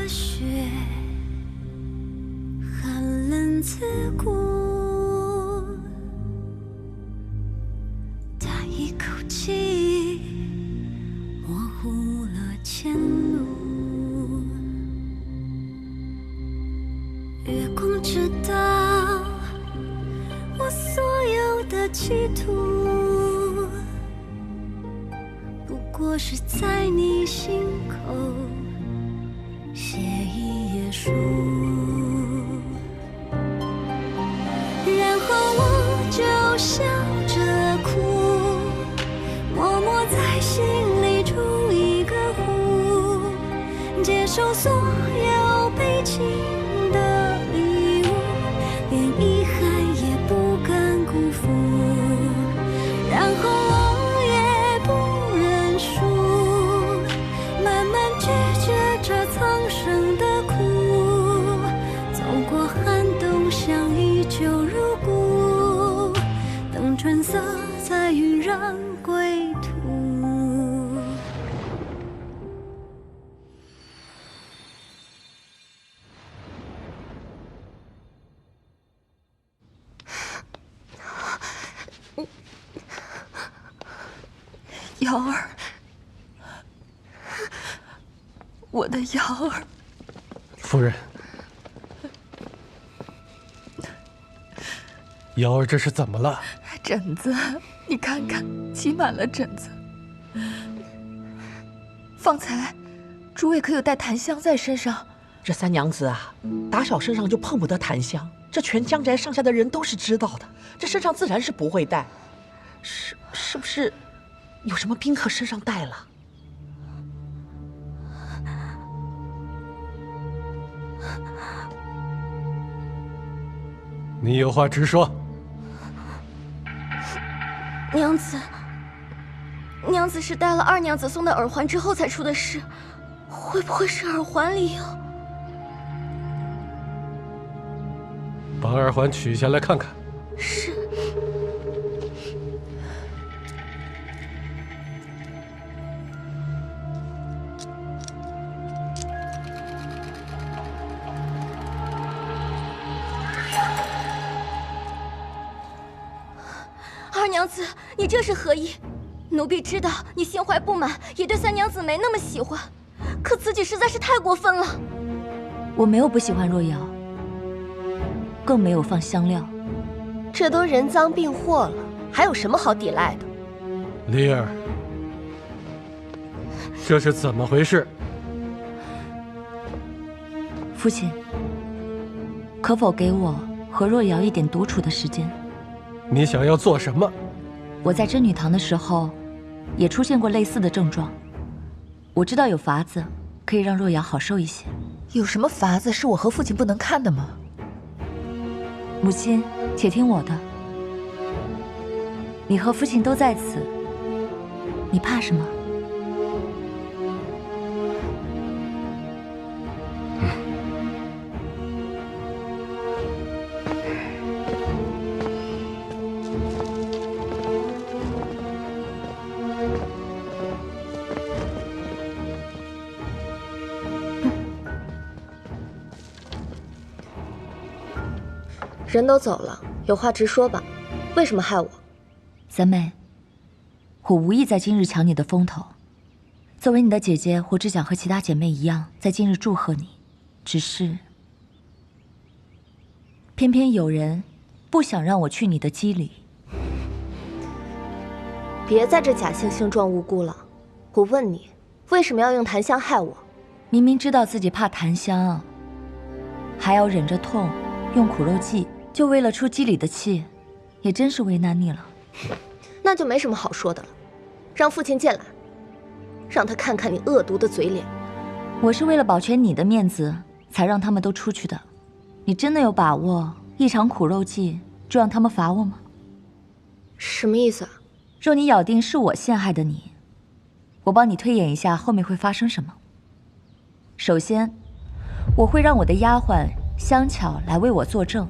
雪，寒冷刺骨。叹一口气，模糊了前路。月光知道我所有的企图，不过是在你心口写一页书，然后我就笑着哭，默默在心里筑一个湖，接受所有悲情的礼物，连遗憾也不敢辜负，然后我也不认输，慢慢拒绝这苍生的苦，走过寒冬像依旧如故，等春色再晕染归途。瑶儿，我的瑶儿。夫人，瑶儿这是怎么了？疹子，你看看，起满了疹子。方才诸位可有带檀香在身上？这三娘子啊，打小身上就碰不得檀香，这全江宅上下的人都是知道的，这身上自然是不会带。是不是有什么宾客身上带了？你有话直说。娘子是戴了二娘子送的耳环之后才出的事，会不会是耳环里有？把耳环取下来看看。是。二娘子，你这是何意？奴婢知道你心怀不满，也对三娘子没那么喜欢，可此举实在是太过分了。我没有不喜欢若瑶，更没有放香料。这都人赃并获了，还有什么好抵赖的？丽儿，这是怎么回事？父亲，可否给我和若瑶一点独处的时间？你想要做什么？我在真女堂的时候，也出现过类似的症状。我知道有法子可以让若瑶好受一些。有什么法子是我和父亲不能看的吗？母亲，且听我的。你和父亲都在此，你怕什么？人都走了，有话直说吧，为什么害我？三妹，我无意在今日抢你的风头。作为你的姐姐，我只想和其他姐妹一样，在今日祝贺你。只是，偏偏有人不想让我去你的机里。别在这假惺惺装无辜了。我问你，为什么要用檀香害我？明明知道自己怕檀香，还要忍着痛用苦肉计，就为了出机里的气，也真是为难你了。那就没什么好说的了。让父亲进来，让他看看你恶毒的嘴脸。我是为了保全你的面子，才让他们都出去的。你真的有把握一场苦肉计就让他们罚我吗？什么意思啊？若你咬定是我陷害的你，我帮你推演一下后面会发生什么。首先，我会让我的丫鬟香巧来为我作证。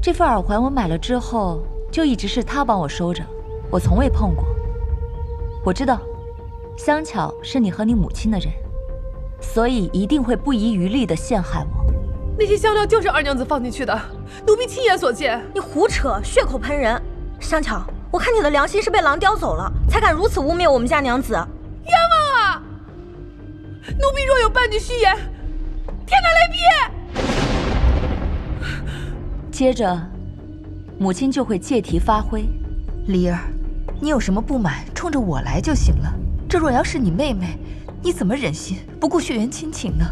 这副耳环我买了之后，就一直是她帮我收着，我从未碰过。我知道，香巧是你和你母亲的人，所以一定会不遗余力地陷害我。那些香料就是二娘子放进去的，奴婢亲眼所见。你胡扯，血口喷人！香巧，我看你的良心是被狼叼走了，才敢如此污蔑我们家娘子。冤枉啊！奴婢若有半句虚言，天打雷劈！接着，母亲就会借题发挥。梨儿，你有什么不满，冲着我来就行了。这若要是你妹妹，你怎么忍心不顾血缘亲情呢？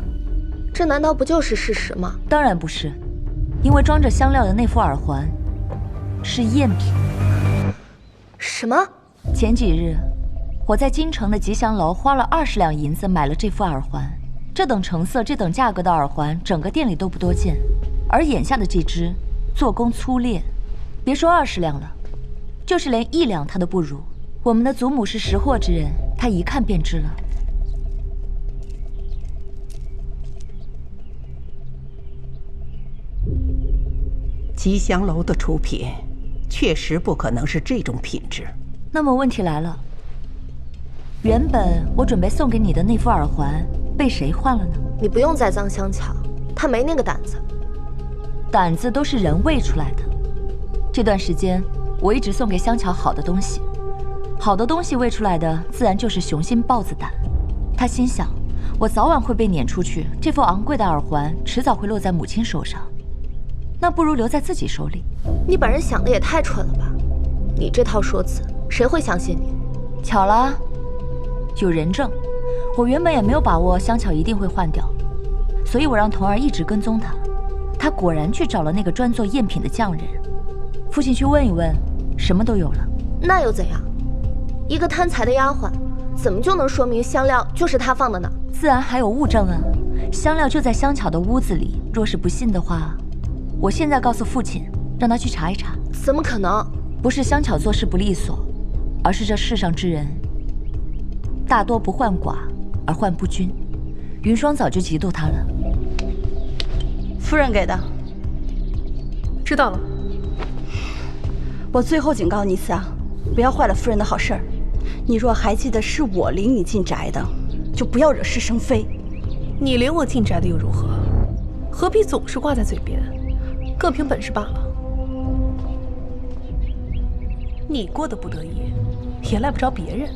这难道不就是事实吗？当然不是，因为装着香料的那副耳环是赝品。什么？前几日，我在京城的吉祥楼花了20两银子买了这副耳环。这等成色、这等价格的耳环，整个店里都不多见。而眼下的这只，做工粗劣，别说20两了，就是连1两它都不如。我们的祖母是识货之人，她一看便知了。吉祥楼的出品，确实不可能是这种品质。那么问题来了，原本我准备送给你的那副耳环，被谁换了呢？你不用再脏香巧，他没那个胆子。胆子都是人喂出来的。这段时间，我一直送给香巧好的东西，好的东西喂出来的，自然就是雄心豹子胆。他心想，我早晚会被撵出去，这副昂贵的耳环迟早会落在母亲手上。那不如留在自己手里。你把人想的也太蠢了吧！你这套说辞，谁会相信你？巧了，有人证。我原本也没有把握香巧一定会换掉，所以我让童儿一直跟踪他。他果然去找了那个专做赝品的匠人。父亲去问一问，什么都有了。那又怎样？一个贪财的丫鬟，怎么就能说明香料就是他放的呢？自然还有物证啊，香料就在香巧的屋子里。若是不信的话，我现在告诉父亲，让他去查一查。怎么可能？不是香巧做事不利索，而是这世上之人大多不患寡而患不均。云霜早就嫉妒他了。夫人给的。知道了。我最后警告你一次啊，不要坏了夫人的好事儿。你若还记得是我领你进宅的，就不要惹是生非。你领我进宅的又如何？何必总是挂在嘴边？各凭本事罢了。你过得不得意，也赖不着别人。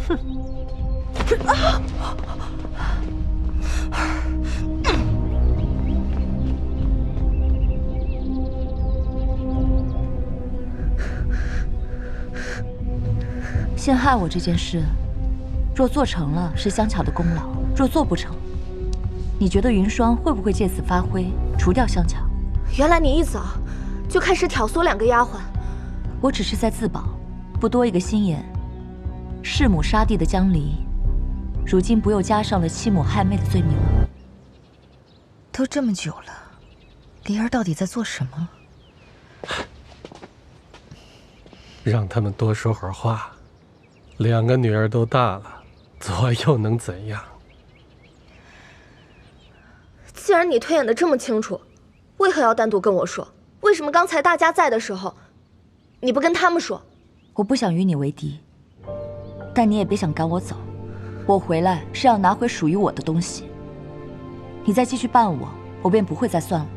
哼！陷害我这件事，若做成了是香巧的功劳，若做不成，你觉得云霜会不会借此发挥，除掉香巧？原来你一早就开始挑唆2个丫鬟。我只是在自保，不多一个心眼。弑母杀弟的江离，如今不又加上了欺母害妹的罪名吗？都这么久了，梨儿到底在做什么？让他们多说会儿话。2个女儿都大了，做又能怎样？既然你推演的这么清楚，为何要单独跟我说？为什么刚才大家在的时候，你不跟他们说？我不想与你为敌，但你也别想赶我走。我回来是要拿回属于我的东西。你再继续办我，我便不会再算了。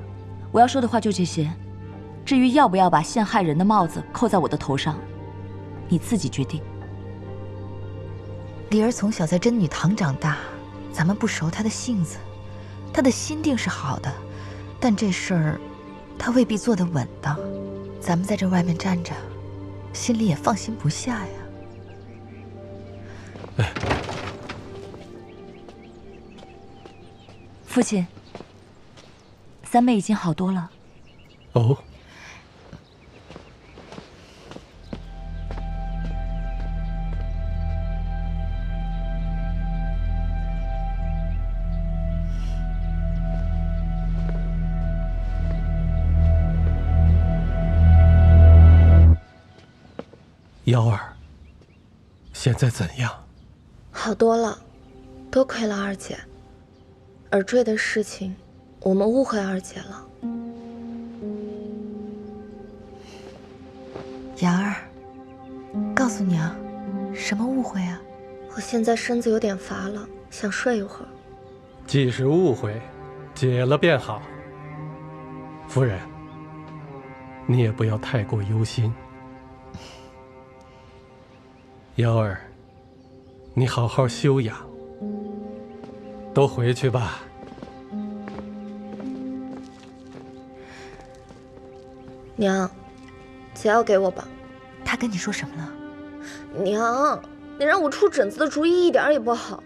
我要说的话就这些。至于要不要把陷害人的帽子扣在我的头上，你自己决定。梨儿从小在真女堂长大，咱们不熟她的性子，她的心定是好的，但这事儿她未必做得稳当。咱们在这外面站着，心里也放心不下呀。哎，父亲，三妹已经好多了。哦。幺儿，现在怎样？好多了，多亏了二姐。耳坠的事情，我们误会二姐了。瑶儿，告诉你啊，什么误会啊？我现在身子有点乏了，想睡一会儿。既是误会，解了便好。夫人，你也不要太过忧心。瑶儿，你好好休养，都回去吧。娘，钱要给我吧。他跟你说什么了？娘，你让我出疹子的主意一点也不好。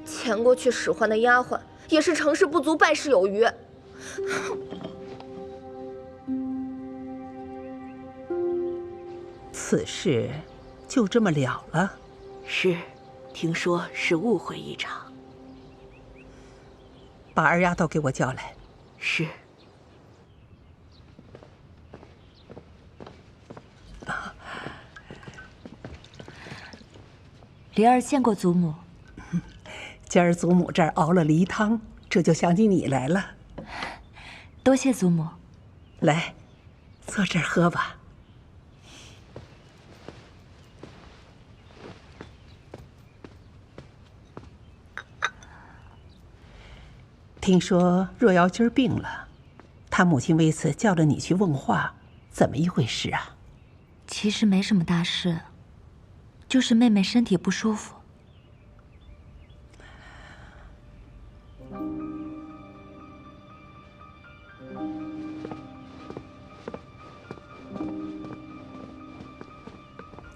钱过去使唤的丫鬟也是成事不足败事有余。此事就这么了了？是，听说是误会一场。把二丫头给我叫来。是。梨儿见过祖母。今儿祖母这儿熬了梨汤，这就想起你来了。多谢祖母。来，坐这儿喝吧。听说若瑶今儿病了，她母亲为此叫了你去问话，怎么一回事啊？其实没什么大事，就是妹妹身体不舒服。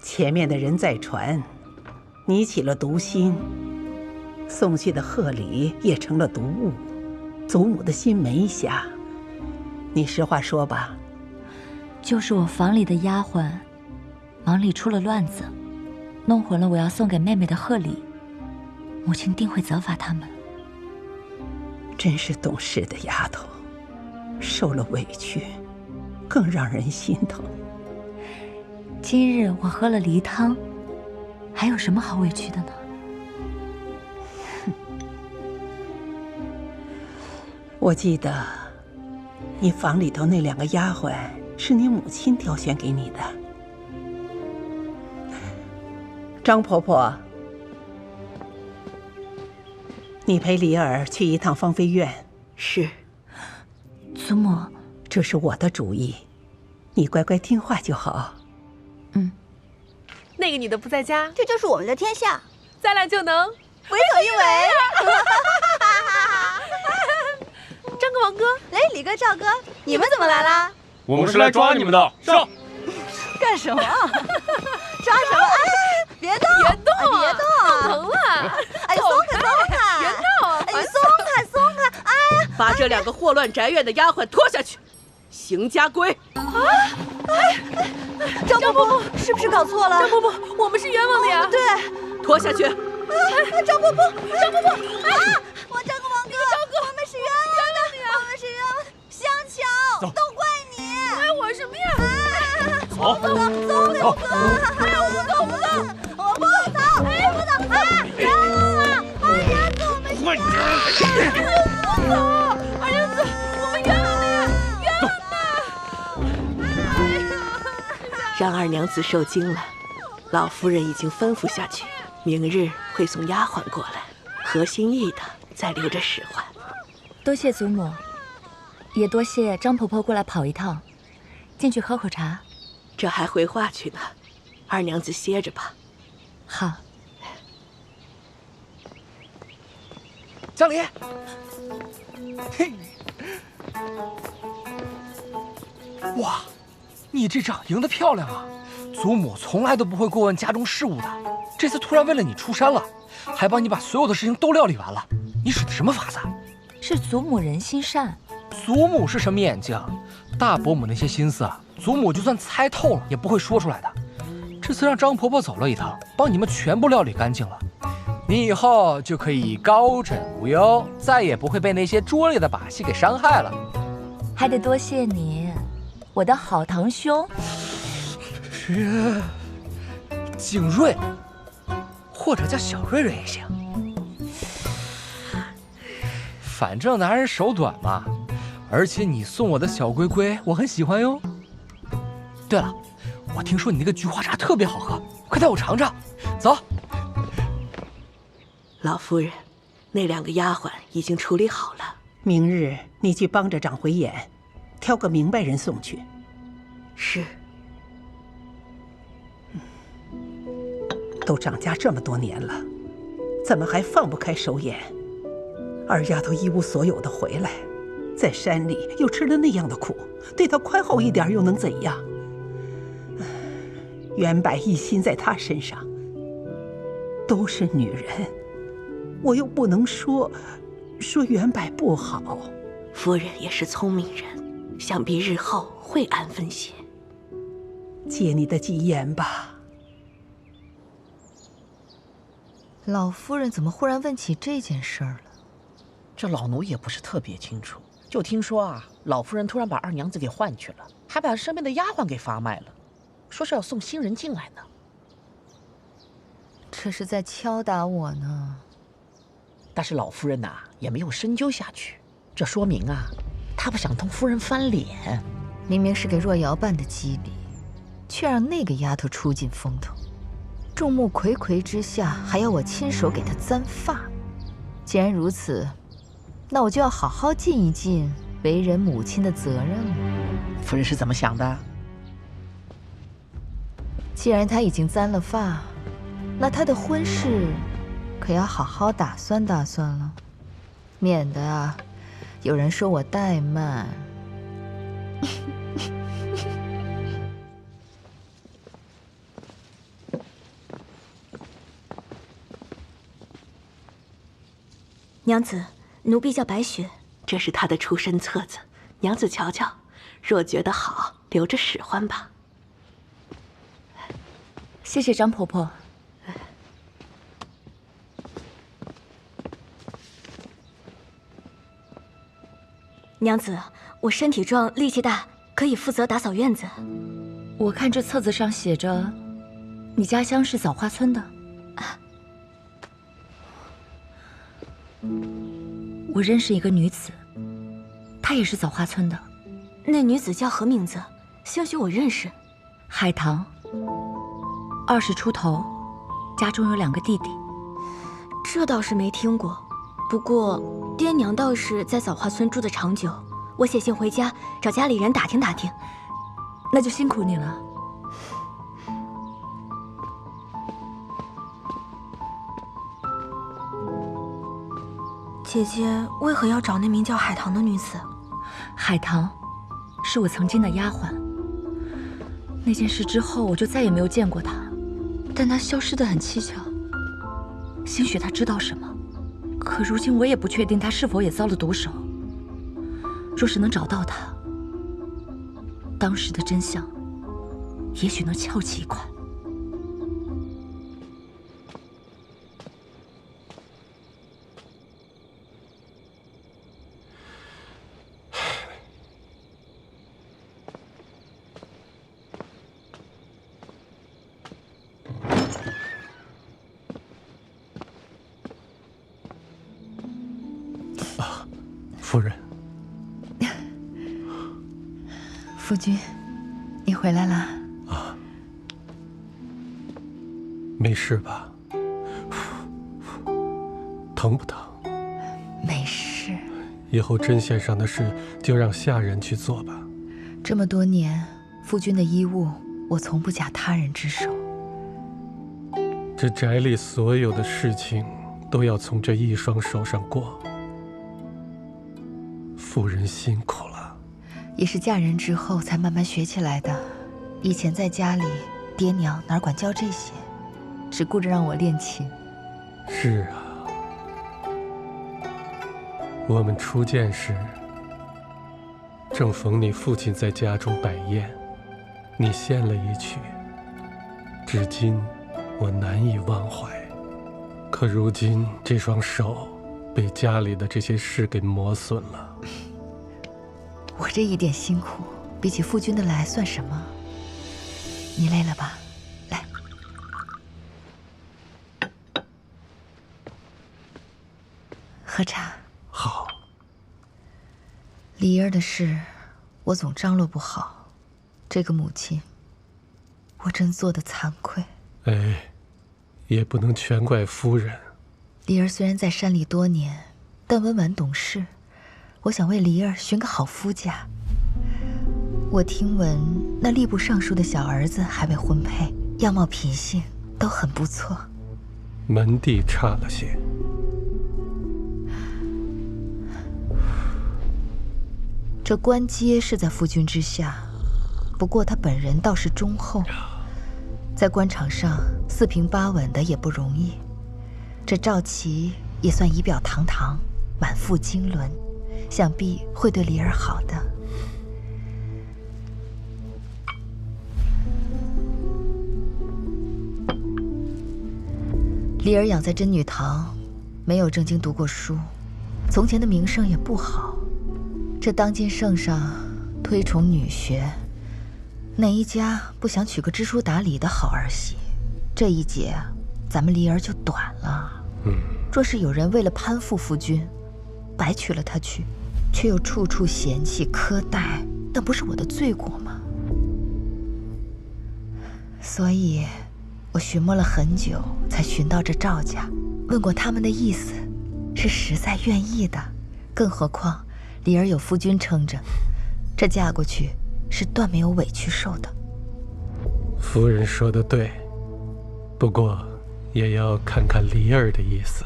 前面的人在传，你起了毒心，送去的贺礼也成了毒物，祖母的心没下。你实话说吧。就是我房里的丫鬟，忙里出了乱子，弄混了我要送给妹妹的贺礼，母亲定会责罚他们。真是懂事的丫头，受了委屈，更让人心疼。今日我喝了梨汤，还有什么好委屈的呢？我记得，你房里头那2个丫鬟是你母亲挑选给你的。张婆婆，你陪梨儿去一趟芳菲院。是。祖母，这是我的主意，你乖乖听话就好。那个女的不在家，这就是我们的天下，咱俩就能为所欲为。张哥、王哥，哎，李哥、赵哥，你们怎么来啦？我们是来抓你们的，上！干什么？抓什么？哎，别动！别动！别动！疼了！哎，松开，松开！别闹！哎，松开，松开！哎，把这2个祸乱宅院的丫鬟拖下去，刑家规。张伯伯是不是搞错了？张伯伯，我们是冤枉的呀！对，拖下去。张伯伯，张伯伯，我张哥、王哥，我们是冤枉的呀！我们是冤枉的。香巧，都怪你！怪我什么呀？走，走，哎呀，我不走，我不走，哎，不走，哎，冤枉啊！二娘子，我们是冤枉的。不走，二娘子，我们冤枉的呀，冤枉的。让二娘子受惊了，老夫人已经吩咐下去，明日会送丫鬟过来，合心意的再留着使唤。多谢祖母，也多谢张婆婆过来跑一趟，进去喝口茶。这还回话去呢，二娘子歇着吧。好。江离，嘿，哇，你这仗赢得漂亮啊！祖母从来都不会过问家中事务的，这次突然为了你出山了，还帮你把所有的事情都料理完了，你使的什么法子？是祖母人心善。祖母是什么眼睛？大伯母那些心思啊，祖母就算猜透了也不会说出来的。这次让张婆婆走了一趟，帮你们全部料理干净了，你以后就可以高枕无忧，再也不会被那些拙劣的把戏给伤害了。还得多谢你，我的好堂兄。景睿，或者叫小瑞瑞也行。反正男人手短嘛，而且你送我的小龟龟我很喜欢哟。对了，我听说你那个菊花茶特别好喝，快带我尝尝。走。老夫人，那2个丫鬟已经处理好了。明日你去帮着长回眼，挑个明白人送去。是。都长家这么多年了，怎么还放不开手眼？二丫头一无所有的回来，在山里又吃了那样的苦，对她宽厚一点又能怎样？袁柏一心在她身上，都是女人，我又不能说袁柏不好。夫人也是聪明人，想必日后会安分些。借你的吉言吧。老夫人怎么忽然问起这件事儿了？这老奴也不是特别清楚，就听说啊，老夫人突然把二娘子给换去了，还把身边的丫鬟给发卖了，说是要送新人进来呢。这是在敲打我呢。但是老夫人呐，也没有深究下去，这说明啊，她不想同夫人翻脸。明明是给若瑶办的机礼，却让那个丫头出尽风头。众目睽睽之下，还要我亲手给她簪发。既然如此，那我就要好好尽一尽为人母亲的责任了。夫人是怎么想的？既然她已经簪了发，那她的婚事可要好好打算打算了，免得啊，有人说我怠慢。娘子，奴婢叫白雪。这是她的出身册子，娘子瞧瞧，若觉得好，留着使唤吧。谢谢张婆婆。娘子，我身体壮，力气大，可以负责打扫院子。我看这册子上写着，你家乡是枣花村的。我认识一个女子，她也是枣花村的。那女子叫何名字？兴许我认识。海棠，20出头，家中有2个弟弟。这倒是没听过，不过爹娘倒是在枣花村住的长久。我写信回家，找家里人打听打听。那就辛苦你了。姐姐为何要找那名叫海棠的女子？海棠是我曾经的丫鬟。那件事之后，我就再也没有见过她，但她消失得很蹊跷。兴许她知道什么，可如今我也不确定她是否也遭了毒手。若是能找到她，当时的真相也许能翘起一块。夫人，夫君，你回来啦？啊，没事吧？疼不疼？没事。以后针线上的事就让下人去做吧。这么多年，夫君的衣物我从不假他人之手。这宅里所有的事情都要从这一双手上过。夫人辛苦了，也是嫁人之后才慢慢学起来的。以前在家里，爹娘哪管教这些，只顾着让我练琴。是啊，我们初见时，正逢你父亲在家中摆宴，你献了一曲，至今我难以忘怀。可如今这双手被家里的这些事给磨损了。我这一点辛苦，比起夫君的来算什么？你累了吧？来，喝茶。好。梨儿的事，我总张罗不好。这个母亲，我真做得惭愧。哎，也不能全怪夫人。离儿虽然在山里多年，但温婉懂事。我想为离儿寻个好夫家。我听闻那吏部尚书的小儿子还未婚配，样貌品性都很不错。门第差了些。这官阶是在夫君之下，不过他本人倒是忠厚，在官场上四平八稳的也不容易。这赵琦也算仪表堂堂，满腹经纶，想必会对离儿好的。离儿养在真女堂，没有正经读过书，从前的名声也不好。这当今圣上推崇女学，哪一家不想娶个知书达理的好儿媳？这一劫，咱们离儿就短了。若是有人为了攀附夫君，白娶了她去，却又处处嫌弃苛待，那不是我的罪过吗？所以，我寻摸了很久，才寻到这赵家。问过他们的意思，是实在愿意的。更何况，离儿有夫君撑着，这嫁过去是断没有委屈受的。夫人说的对，不过也要看看离儿的意思。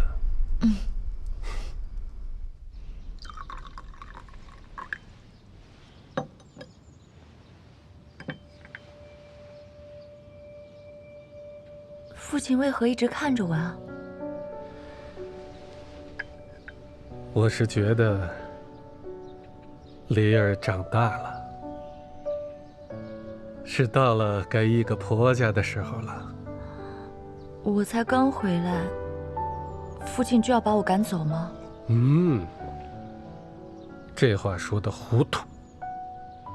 父亲为何一直看着我啊？我是觉得离儿长大了，是到了该依个婆家的时候了。我才刚回来，父亲就要把我赶走吗？这话说得糊涂。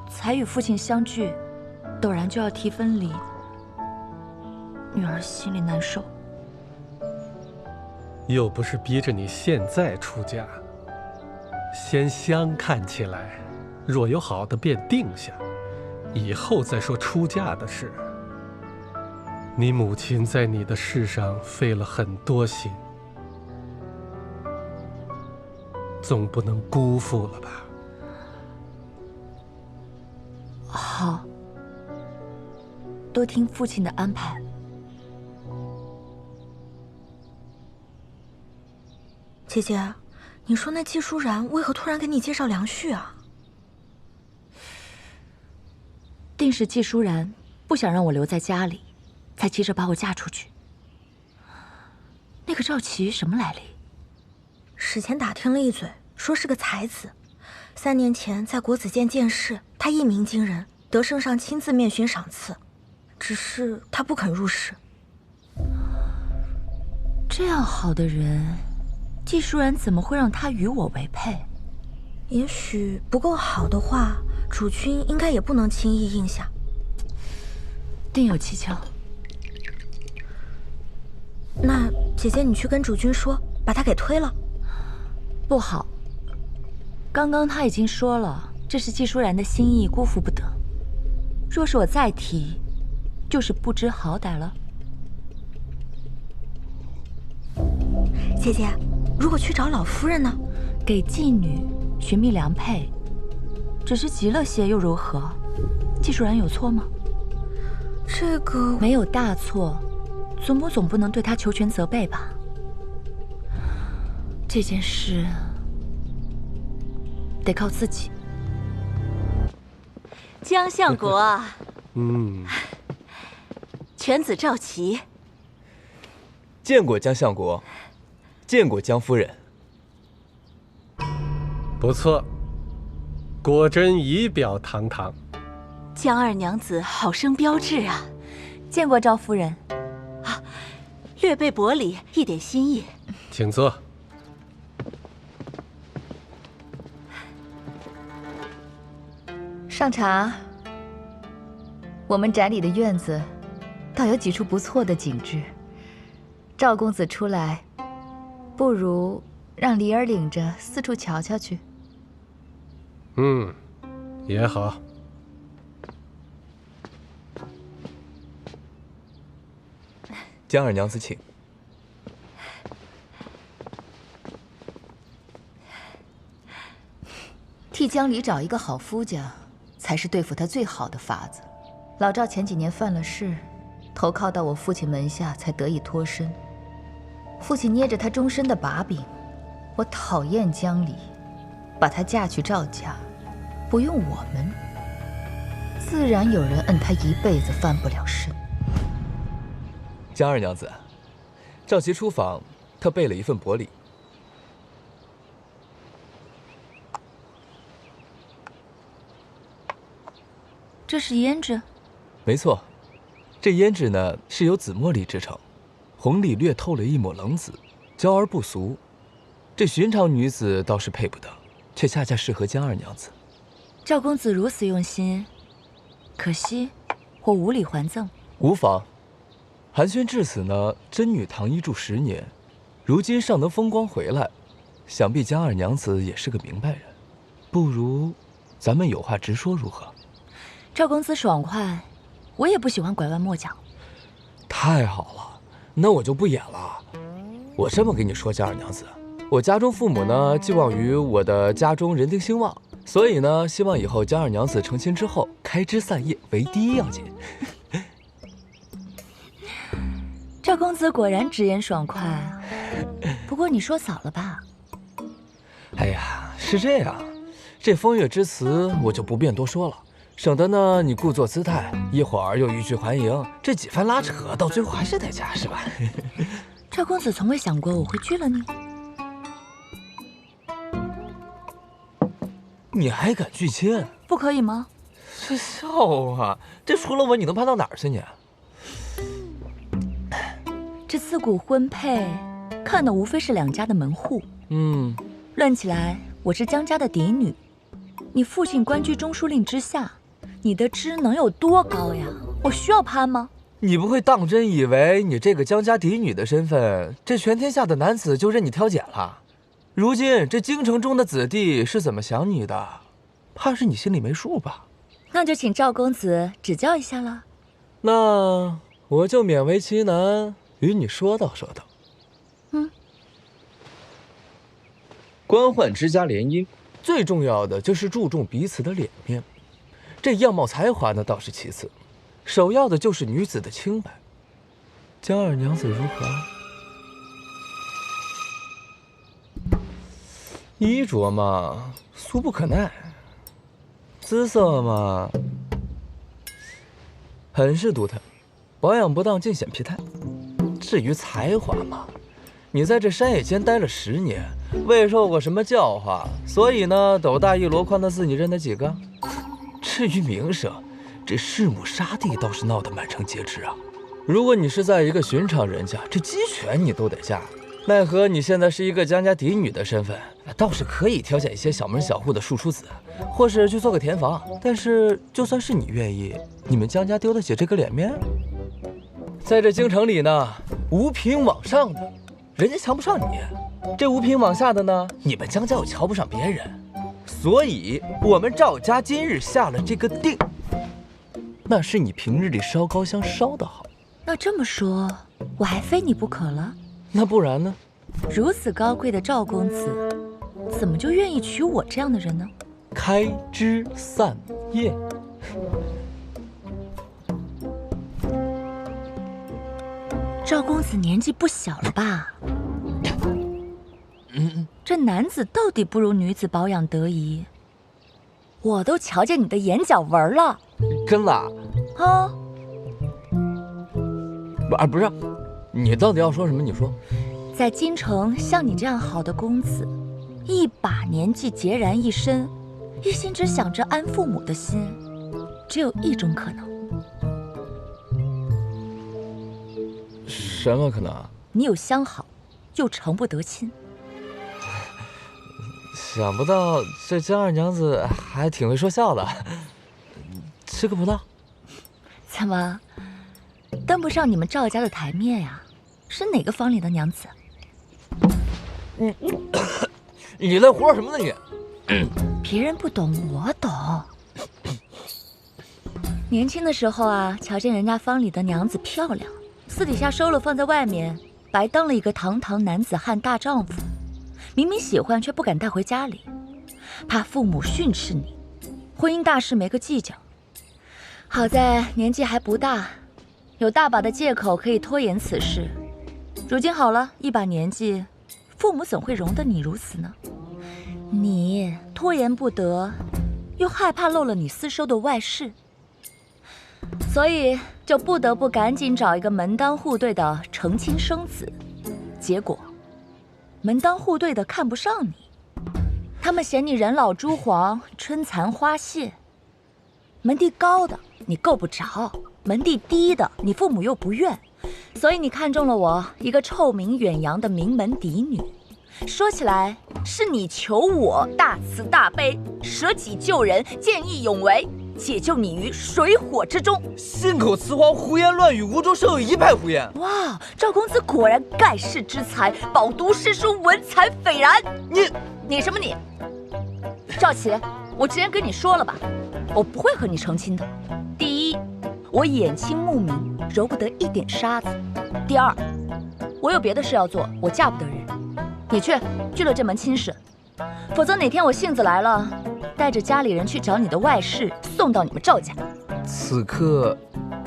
才与父亲相聚，陡然就要提分离，女儿心里难受。又不是逼着你现在出嫁，先相看起来，若有好的便定下，以后再说出嫁的事。你母亲在你的事上费了很多心，总不能辜负了吧？好，多听父亲的安排。姐姐，你说那季舒然为何突然给你介绍梁旭啊？定是季舒然不想让我留在家里，才急着把我嫁出去。那个赵琦什么来历？史前打听了一嘴，说是个才子。3年前在国子监见识，他一鸣惊人，得圣上亲自面询赏赐，只是他不肯入仕。这样好的人，季舒然怎么会让他与我为配？也许不够好的话，主君应该也不能轻易应下。定有蹊跷。那姐姐，你去跟主君说，把他给推了。不好，刚刚他已经说了，这是季舒然的心意，辜负不得。若是我再提，就是不知好歹了。姐姐，如果去找老夫人呢？给妓女寻觅良配，只是急了些又如何？季舒然有错吗？这个没有大错，祖母总不能对他求全责备吧？这件事得靠自己。江相国，犬子赵琦，见过江相国，见过江夫人。不错，果真仪表堂堂。江二娘子好生标致啊！见过赵夫人。啊，略备薄礼，一点心意。请坐。上茶。我们宅里的院子，倒有几处不错的景致。赵公子出来，不如让离儿领着四处瞧瞧去。也好。江二娘子请。替江离找一个好夫家，才是对付他最好的法子。老赵前几年犯了事，投靠到我父亲门下，才得以脱身。父亲捏着他终身的把柄，我讨厌江离，把她嫁去赵家，不用我们，自然有人恨他一辈子翻不了身。江二娘子，召其出访，特备了一份薄礼。这是胭脂？没错，这胭脂呢是由紫茉莉制成，红里略透了一抹冷紫，娇而不俗。这寻常女子倒是配不得，却恰恰适合江二娘子。赵公子如此用心，可惜我无礼还赠。无妨，寒暄至此呢，真女堂一住10年，如今尚能风光回来，想必江二娘子也是个明白人。不如咱们有话直说如何？赵公子爽快，我也不喜欢拐弯抹角。太好了，那我就不演了。我这么跟你说，江二娘子，我家中父母呢寄望于我的家中人丁兴旺，所以呢希望以后江二娘子成亲之后开枝散叶为第一要紧。赵公子果然直言爽快，不过你说早了吧？哎呀，是这样，这风月之词我就不便多说了，省得呢你故作姿态，一会儿又欲拒还迎，这几番拉扯到最后还是得嫁，是吧？赵公子从未想过我会拒了你。你还敢拒亲？不可以吗？这笑话，这除了我你能攀到哪儿去你？这自古婚配，看的无非是两家的门户。论起来，我是江家的嫡女，你父亲官居中书令之下，你的枝能有多高呀？我需要攀吗？你不会当真以为你这个江家嫡女的身份，这全天下的男子就任你挑拣了？如今这京城中的子弟是怎么想你的？怕是你心里没数吧？那就请赵公子指教一下了。那我就勉为其难与你说道说道。官宦之家联姻，最重要的就是注重彼此的脸面。这样貌才华呢倒是其次，首要的就是女子的清白。江二娘子如何？衣着嘛，俗不可耐；姿色嘛，很是独特，保养不当尽显疲态。至于才华嘛，你在这山野间待了10年，未受过什么教化，所以呢，斗大一箩筐的字你认得几个？至于名声，这弑母杀弟倒是闹得满城皆知啊。如果你是在一个寻常人家，这鸡犬你都得嫁。奈何你现在是一个江家嫡女的身份，倒是可以挑选一些小门小户的庶出子，或是去做个田房。但是就算是你愿意，你们江家丢得起这个脸面？在这京城里呢，五品往上的，人家瞧不上你；这五品往下的呢，你们江家又瞧不上别人。所以，我们赵家今日下了这个定，那是你平日里烧高香烧得好。那这么说，我还非你不可了？那不然呢？如此高贵的赵公子，怎么就愿意娶我这样的人呢？开枝散叶。赵公子年纪不小了吧？这男子到底不如女子保养得宜，我都瞧见你的眼角纹了。真的？啊？不是，你到底要说什么？你说。在京城，像你这样好的公子，一把年纪孑然一身，一心只想着安父母的心，只有一种可能。什么可能？你有相好，又诚不得亲。想不到这江二娘子还挺会说笑的，吃个葡萄。怎么，登不上你们赵家的台面呀？是哪个房里的娘子？你在胡说什么呢你？别人不懂，我懂。年轻的时候啊，瞧见人家坊里的娘子漂亮，私底下收了放在外面，白当了一个堂堂男子汉大丈夫。明明喜欢，却不敢带回家里。怕父母训斥你，婚姻大事没个计较。好在年纪还不大，有大把的借口可以拖延此事。如今好了，一把年纪，父母怎会容得你如此呢？你拖延不得，又害怕漏了你私收的外事，所以就不得不赶紧找一个门当户对的成亲生子。结果，门当户对的看不上你，他们嫌你人老珠黄、春残花谢。门第高的你够不着，门第低的你父母又不愿，所以你看中了我一个臭名远扬的名门嫡女。说起来是你求我大慈大悲，舍己救人，见义勇为，解救你于水火之中。信口雌黄，胡言乱语，无中生有，一派胡言。哇，赵公子果然盖世之才，饱读诗书，文采斐然。你什么你？赵琦，我之前跟你说了吧，我不会和你成亲的。第一，我眼清目明，揉不得一点沙子；第二，我有别的事要做，我嫁不得人。你去了这门亲事，否则哪天我性子来了，带着家里人去找你的外室，送到你们赵家。此刻，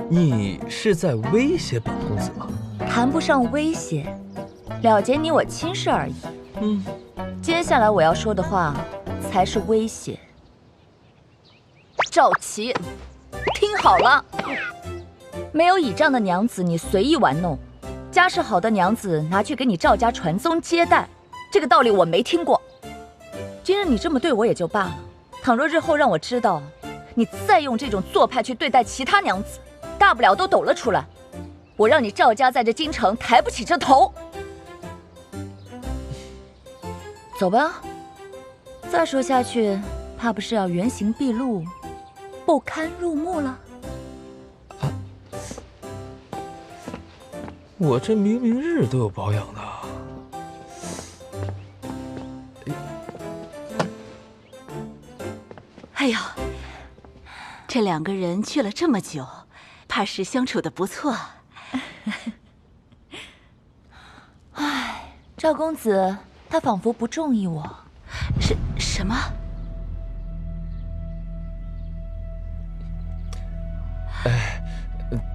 你是在威胁本公子吗？谈不上威胁，了结你我亲事而已。接下来我要说的话才是威胁。赵琦，听好了，没有倚仗的娘子你随意玩弄，家世好的娘子拿去给你赵家传宗接代，这个道理我没听过。今日你这么对我也就罢了，倘若日后让我知道你再用这种做派去对待其他娘子，大不了都抖了出来，我让你赵家在这京城抬不起这头。走吧，再说下去，怕不是要原形毕露，不堪入目了。我这明明日都有保养的。哎呦，这两个人去了这么久，怕是相处的不错。唉，赵公子他仿佛不中意我。什么？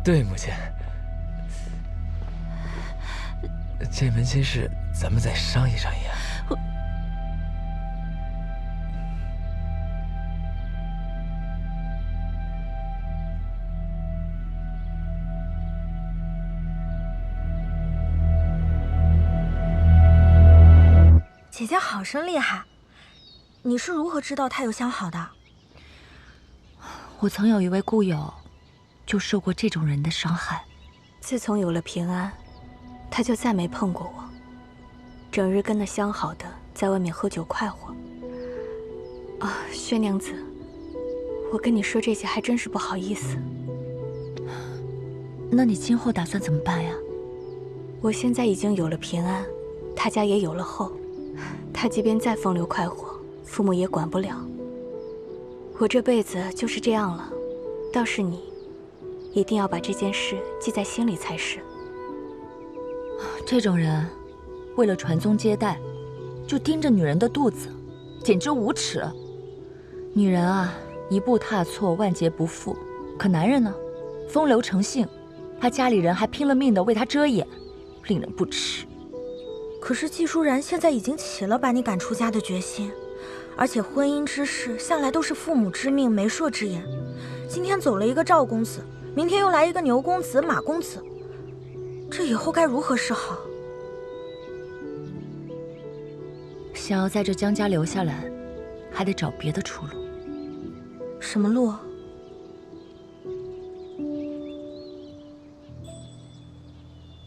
对，母亲。这门亲事，咱们再商议商议啊。姐姐好生厉害，你是如何知道他有相好的？我曾有一位故友，就受过这种人的伤害。自从有了平安，他就再没碰过我，整日跟那相好的在外面喝酒快活。啊，薛娘子，我跟你说这些还真是不好意思。那你今后打算怎么办呀？我现在已经有了平安，他家也有了后，他即便再风流快活，父母也管不了。我这辈子就是这样了，倒是你，一定要把这件事记在心里才是。这种人，为了传宗接代，就盯着女人的肚子，简直无耻。女人啊，一步踏错，万劫不复。可男人呢，风流成性，他家里人还拼了命的为他遮掩，令人不齿。可是季舒然现在已经起了把你赶出家的决心，而且婚姻之事向来都是父母之命、媒妁之言。今天走了一个赵公子，明天又来一个牛公子、马公子，这以后该如何是好？想要在这江家留下来，还得找别的出路。什么路？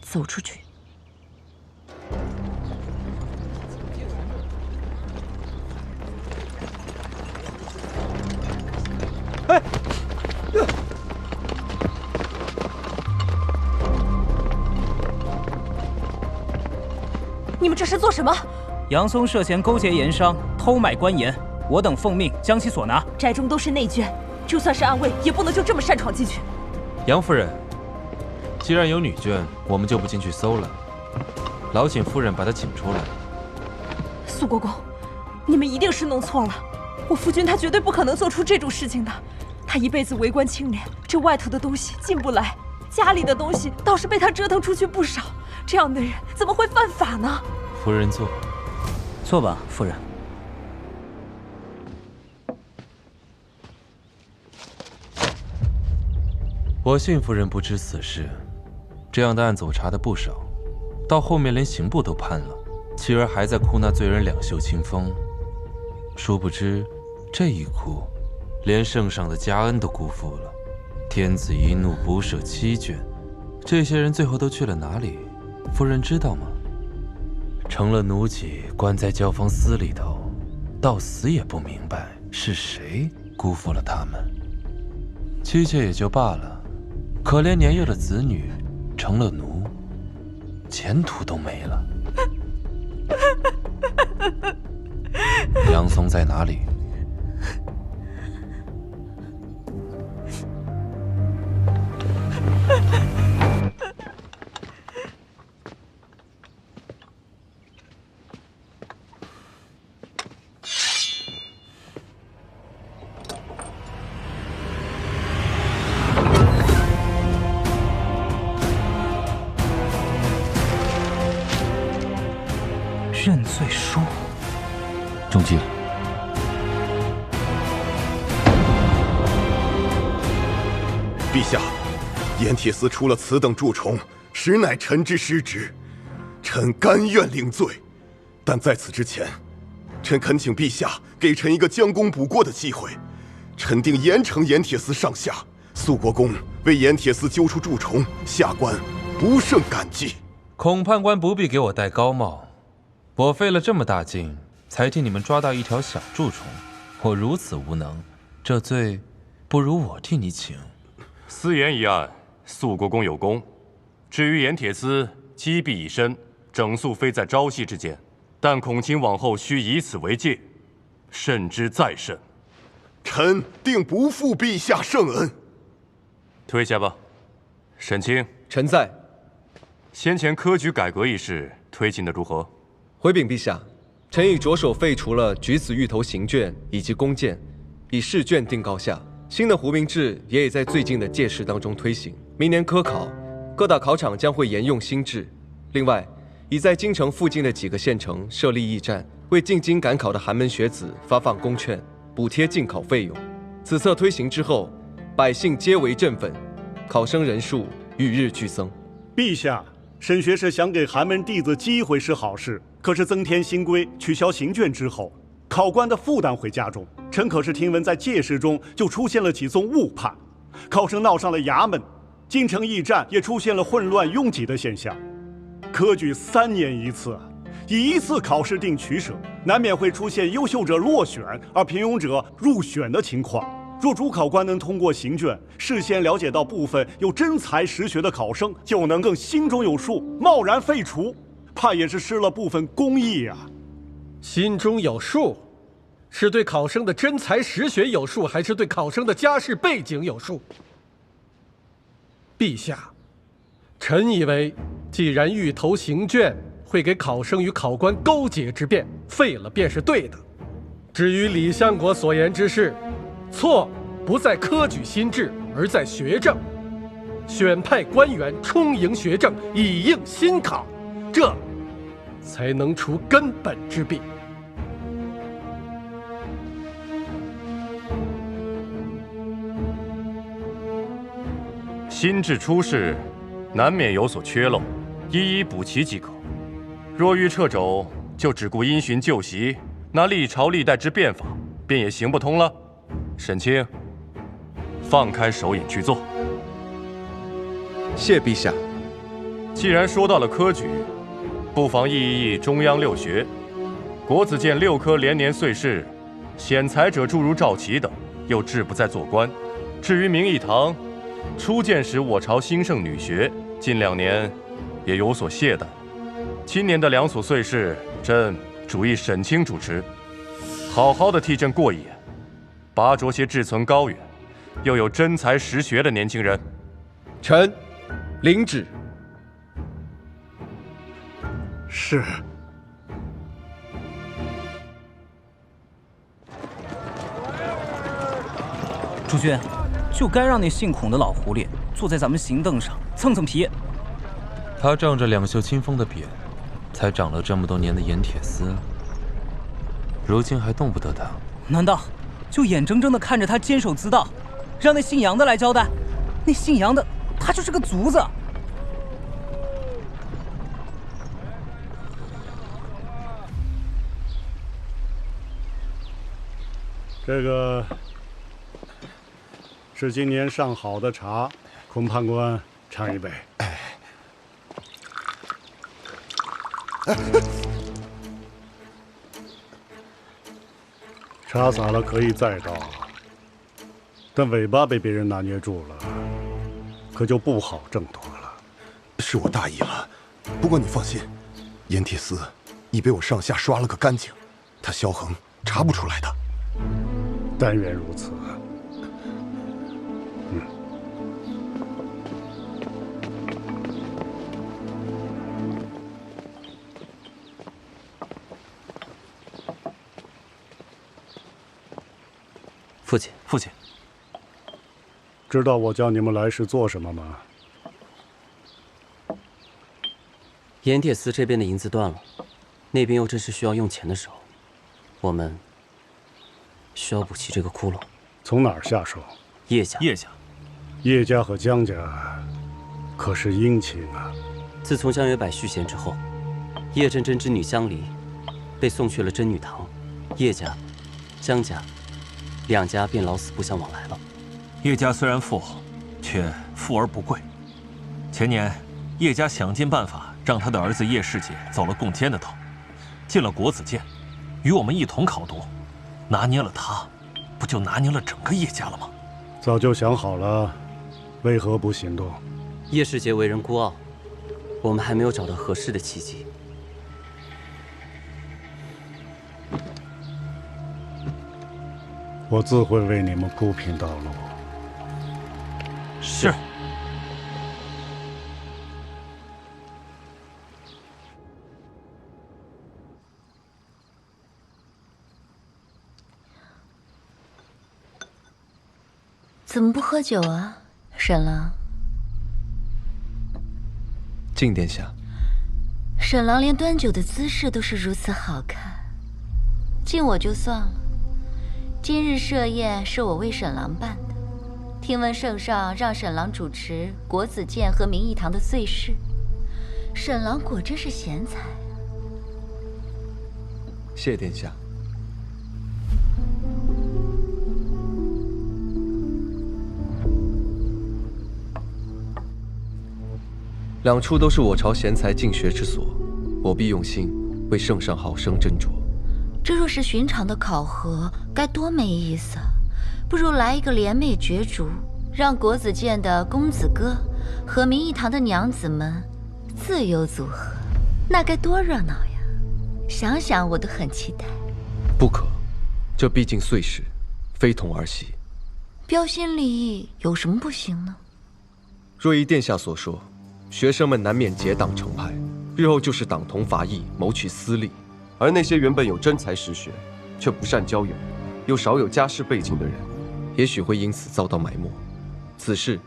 走出去。哎！你们这是做什么？杨松涉嫌勾结盐商，偷买官盐，我等奉命将其所拿。宅中都是内眷，就算是暗卫，也不能就这么擅闯进去。杨夫人，既然有女眷，我们就不进去搜了，劳请夫人把她请出来。苏国公，你们一定是弄错了。我夫君他绝对不可能做出这种事情的。他一辈子为官清廉，这外头的东西进不来，家里的东西倒是被他折腾出去不少。这样的人怎么会犯法呢？夫人坐。坐吧，夫人。我信夫人不知此事，这样的案子我查的不少，到后面连刑部都判了，妻儿还在哭那罪人两袖清风。殊不知，这一哭，连圣上的嘉恩都辜负了。天子一怒不赦7卷，这些人最后都去了哪里？夫人知道吗？成了奴籍，关在教坊司里头，到死也不明白是谁辜负了他们。妻妾也就罢了，可怜年幼的子女成了奴，前途都没了。杨松在哪里？认罪书。中计了。陛下，盐铁司出了此等蛀虫，实乃臣之失职，臣甘愿领罪。但在此之前，臣恳请陛下给臣一个将功补过的机会，臣定严惩盐铁司上下。肃国公为盐铁司揪出蛀虫，下官不胜感激。孔判官不必给我戴高帽。我费了这么大劲，才替你们抓到一条小蛀虫，我如此无能，这罪不如我替你请。私盐一案，肃国公有功。至于盐铁司积弊已深，整肃非在朝夕之间，但恐卿往后须以此为戒，慎之再慎。臣定不负陛下圣恩。退下吧。沈清，臣在。先前科举改革一事推进的如何？回禀陛下，臣已着手废除了举子玉头行卷以及弓箭，以试卷定高下。新的胡名制也已在最近的届试当中推行。明年科考，各大考场将会沿用新制。另外，已在京城附近的几个县城设立驿站，为进京赶考的寒门学子发放弓券，补贴进考费用。此策推行之后，百姓皆为振奋，考生人数与日俱增。陛下，沈学士想给寒门弟子机会是好事，可是增添新规，取消行卷之后，考官的负担会加重。臣可是听闻在届试中就出现了几宗误判，考生闹上了衙门，京城驿站也出现了混乱拥挤的现象。科举3年一次，以一次考试定取舍，难免会出现优秀者落选而平庸者入选的情况。若主考官能通过行卷事先了解到部分有真才实学的考生，就能更心中有数，贸然废除，怕也是失了部分公义啊。心中有数，是对考生的真才实学有数，还是对考生的家世背景有数？陛下，臣以为，既然欲投行卷会给考生与考官勾结之便，废了便是对的。至于李相国所言之事，错不在科举新制，而在学政。选派官员充盈学政，以应新考，这才能除根本之弊。新制出世，难免有所缺漏，一一补齐即可。若欲掣肘，就只顾因循旧习，那历朝历代之变法，便也行不通了。沈清，放开手瘾去做。谢陛下。既然说到了科举，不妨议一议中央6学。国子监6科连年岁试，显才者诸如赵岐等，又志不在做官。至于明义堂，初建时我朝兴盛女学，近2年也有所懈怠。今年的2所岁试，朕主意沈清主持，好好的替朕过一眼，拔擢些志存高远，又有真才实学的年轻人。臣领旨。是。朱君，就该让那姓孔的老狐狸坐在咱们行凳上蹭蹭皮。他仗着两袖清风的扁，才长了这么多年的盐铁丝，如今还动不得他。难道就眼睁睁地看着他监守自盗，让那姓杨的来交代？那姓杨的，他就是个卒子。这个是今年上好的茶，孔判官尝一杯。茶洒了可以再倒，但尾巴被别人拿捏住了，可就不好挣脱了。是我大意了，不过你放心，盐铁丝已被我上下刷了个干净，他萧恒查不出来的。但愿如此。父亲，父亲，知道我叫你们来是做什么吗？盐铁丝这边的银子断了，那边又正是需要用钱的时候，我们需要补齐这个窟窿。从哪儿下手？叶家。叶家和江家可是姻亲啊。自从江月柏续弦之后，叶真真之女江离被送去了真女堂，叶家、江家两家便老死不相往来了。叶家虽然富，却富而不贵。前年，叶家想尽办法让他的儿子叶世杰走了共监的头，进了国子监，与我们一同考夺，拿捏了他，不就拿捏了整个叶家了吗？早就想好了，为何不行动？叶世杰为人孤傲，我们还没有找到合适的契机。我自会为你们铺平道路。是。怎么不喝酒啊，沈郎？敬殿下。沈郎连端酒的姿势都是如此好看，敬我就算了。今日设宴是我为沈郎办的，听闻圣上让沈郎主持国子监和明义堂的岁事，沈郎果真是贤才啊！谢殿下。两处都是我朝贤才进学之所，我必用心为圣上好生斟酌。这若是寻常的考核，该多没意思啊！不如来一个联袂角逐，让国子监的公子哥和明义堂的娘子们自由组合，那该多热闹呀！想想我都很期待。不可，这毕竟岁事，非同儿戏。标新立异有什么不行呢？若依殿下所说，学生们难免结党成派，日后就是党同伐异，谋取私利。而那些原本有真才实学，却不善交友，又少有家世背景的人，也许会因此遭到埋没。此事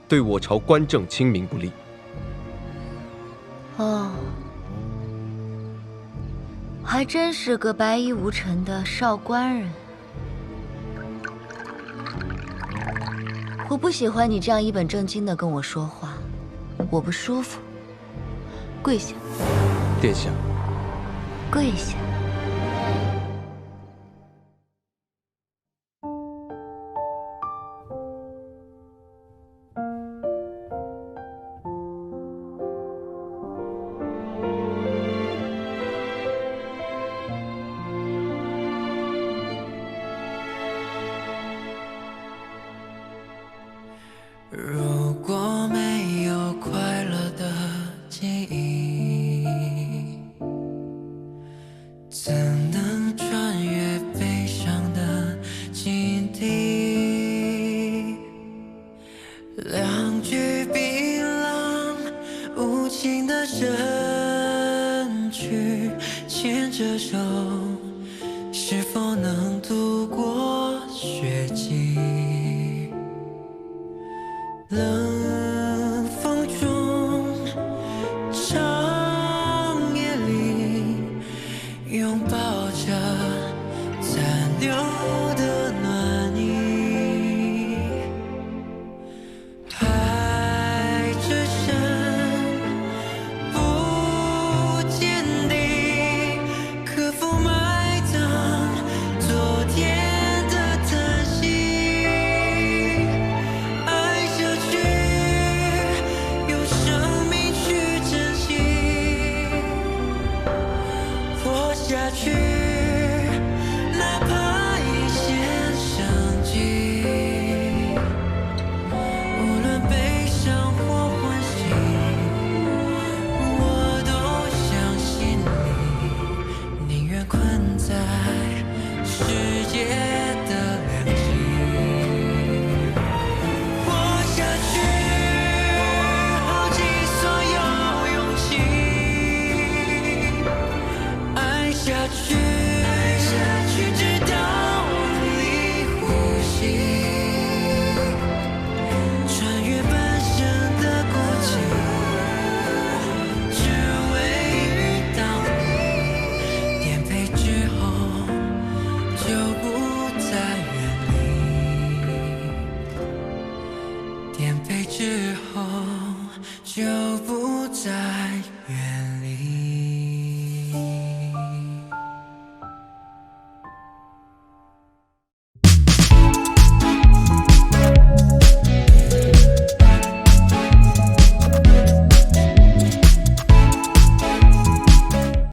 对我朝官政清明不利。哦，还真是个白衣无尘的少官人。我不喜欢你这样一本正经的跟我说话，我不舒服。跪下。殿下。跪下。如果没有快乐的记忆，怎能穿越悲伤的境地？两句槟榔无情的身躯，牵着手，是否能度过雪季？去。